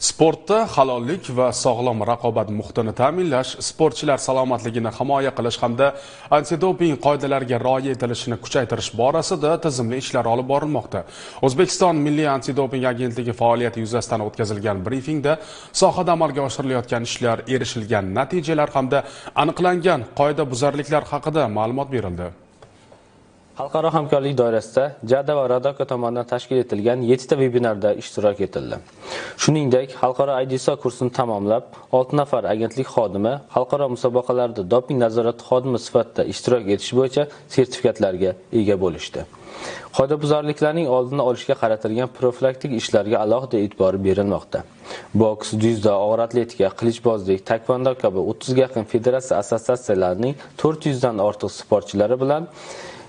Sportda halollik va sog'lom raqobat muhitini ta'minlash, sportchilar salomatligini himoya qilish hamda antidoping qoidalariga rioya etilishini kuchaytirish borasida tizimli ishlar olib borilmoqda. O'zbekiston Milliy antidoping agentligi faoliyati yuzasidan o'tkazilgan brifingda sohada amalga oshirilayotgan ishlar, erishilgan natijalar hamda aniqlangan qoidabuzarliklar haqida ma'lumot berildi. Xalqaro hamkorlik doirasida JADA va Radoka tomonidan tashkil etilgan 7 ta vebinarda ishtirok etildi. Shuningdek, xalqaro IDSO kursini tamomlab, 6 nafar agentlik xodimi xalqaro musobaqalarda doping nazorati xodimi sifatida ishtirok etish bo'yicha sertifikatlarga ega bo'lishdi. Qoidabuzarliklarning oldini olishga qaratilgan profilaktik ishlarga alohida e'tibor berilmoqda. Boks, dzyudo, og'ir atletika, qilichbozlik, taekvondo kabi 30 ga yaqin federatsiya assotsiatsiyalarining 400 dan ortiq sportchilari bilan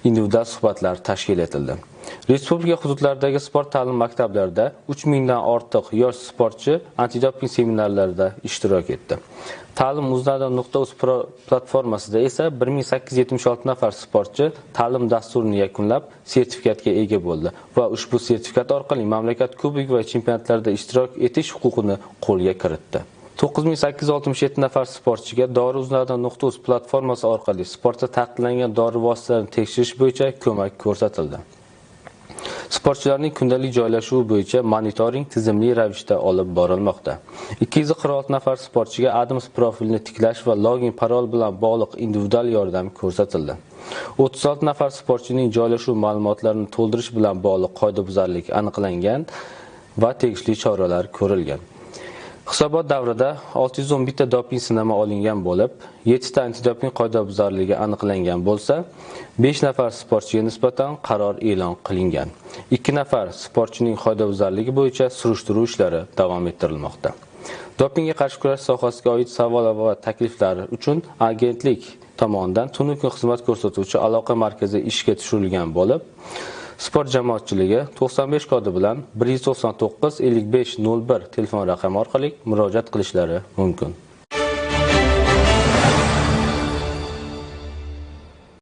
individual suhbatlar tashkil etildi. Respublika hududlaridagi sport ta'lim maktablarida 3000 dan ortiq yosh sportchi antidoping seminarlarida ishtirok etdi. Ta'lim.uz platformasida esa 1876 nafar sportchi ta'lim dasturini yakunlab, sertifikatga ega bo'ldi va ushbu sertifikat orqali mamlakat kubok va chempionatlarda ishtirok etish huquqini qo'lga kiritdi. 9867 nafar sportchiga Dori.uz platformasi orqali sportda taqiqlangan dori vositalarini tekshirish bo'yicha ko'mak ko'rsatildi. Sportchilarning kundalik joylashuvi bo'yicha monitoring tizimli ravishda olib borilmoqda. 246 nafar sportchiga ADMS profilini tiklash va login parol bilan bog'liq individual yordam ko'rsatildi. 36 nafar sportchining joylashuv ma'lumotlarini to'ldirish bilan bog'liq qoidabuzarlik aniqlangan va tegishli choralar ko'rilgan. Hisobot davrida 611 ta doping sinama olingan bo'lib, 7 ta antidoping qoidabuzarligi aniqlangan bo'lsa, 5 nafar sportchiga nisbatan qaror e'lon qilingan. 2 nafar sportchining qoidabuzarligi bo'yicha surishtiruv ishlari davom ettirilmoqda. Dopingga qarshi kurash sohasiga oid savol va takliflar uchun agentlik tomonidan tunu kun xizmat ko'rsatuvchi aloqa markazi ishga tushirilgan bo'lib, sport jamoatchiligi 95 kodi bilan 199 55 01 telefon raqami orqali murojaat qilishlari mumkin.